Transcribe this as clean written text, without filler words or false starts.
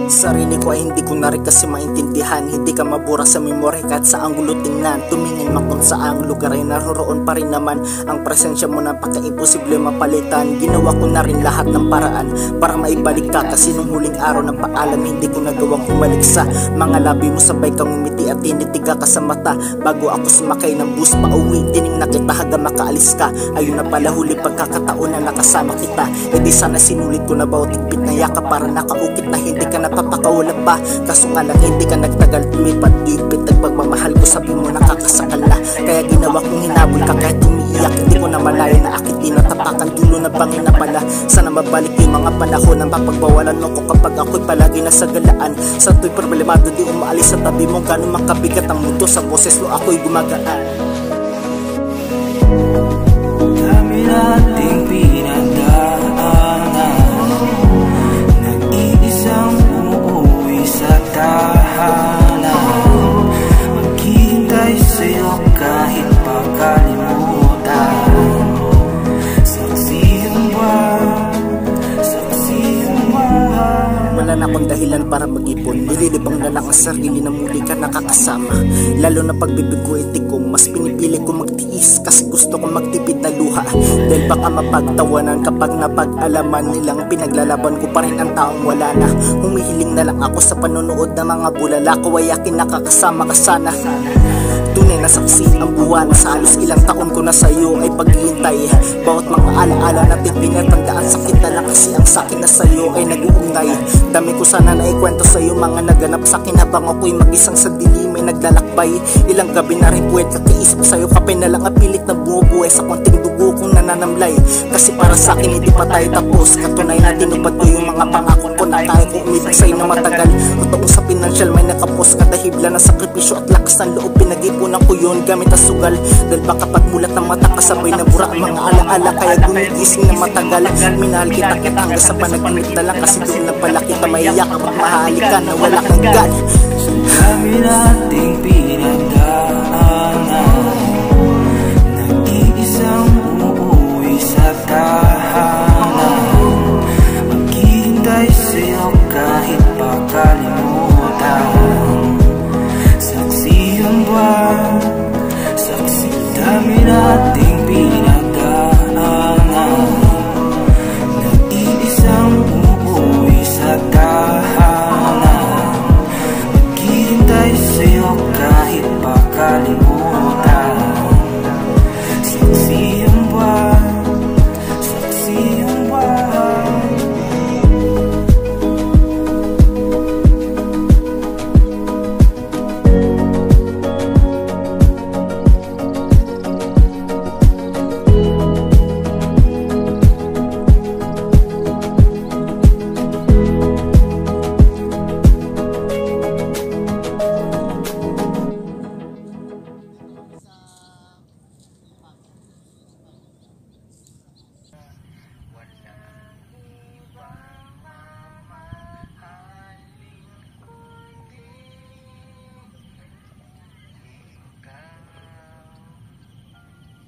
Sarili ko ay hindi ko na rin kasi maintindihan. Hindi ka mabura sa memorya kahit sa anggulo tingnan. Tumingin makon sa ang lugar ay naroroon pa rin naman. Ang presensya mo napaka-imposible mapalitan. Ginawa ko na rin lahat ng paraan para maibalik ka, kasi nung huling araw ng paalam hindi ko nagawang humalik sa mga labi mo. Sabay kang umiti at tinitiga ka sa mata bago ako sumakay ng bus pa uwi. Tining na kita hanggang makaalis ka. Ayun na pala huli pagkakataon na nakasama kita. E di sana sinulit ko na bawat tigpit na yaka para nakaukit na hindi ka napapakawala pa. Kaso nga lang hindi ka nagtagal tumipat-ipit. Nagpagmamahal ko sabi mo nakakasakal na, kaya ginawa kong hinabol ka kahit umiiyak. Hindi ko na malaya na akit di natapakan dulo na bangin na pala. Sana mabalik yung mga panahon ng papagbawalan mo ko kapag ako'y palagi nasa galaan. Sa tuw'y problemado di umaalis sa tabi mo. Gano'ng makabigat ang mundo sa boses mo ako'y gumagaan. Dami nating pinagdaanan, nag-iisang umuwi sa tahanan, maghihintay sa'yo kahit pagkalimutan. Saksiyang buhay. Wala na akong dahilan para mag-ipon. Nililibang na lang ang sarili na muli ka nakakasama. Lalo na pagbibig ko itikong, mas pinipili ko magtiis kasi gusto ko magtipid na luha. Dahil baka mapagtawanan kapag napag-alaman nilang pinaglalaban ko pa rin ang taong wala na. Humihiling na lang ako sa panonood ng mga bulala ko, ay akin nakakasama ka sana. Tunay na saksi ang buwan, sa halos ilang taon ko na sa'yo ay paghihintay. Bawat mga alaala natin pinatandaan, sakit na lang kasi ang sakin na sa'yo ay nag-uungay. Dami ko sana na ikwento sa'yo mga naganap sakin habang ako'y mag-isang sa dilim ay naglalakbay. Ilang gabi na rin puwet kakiisip sa'yo, kape na lang ang pilit na bumubuhay sa konting dugo kong nananamlay. Kasi para sa'kin hindi pa tayo tapos, katunay na tinupad ko yung mga pangako ko na kaya kong umibig sa'yo na matagal. Totoo sa pinansyal may nakapos, kadahibla ng sakripisyo at lakas ng loob pinag-ipunan ko yun gamit ang sugal. Dahil baka pagmulat ng mata kasabay na bura ang mga alaala, kaya gumigising na matagal. Minahal kita hanggang sa panaginip na lang, kasi doon na pala kita maiyak kapag mahali ka na wala kang gan. Dami nating pinag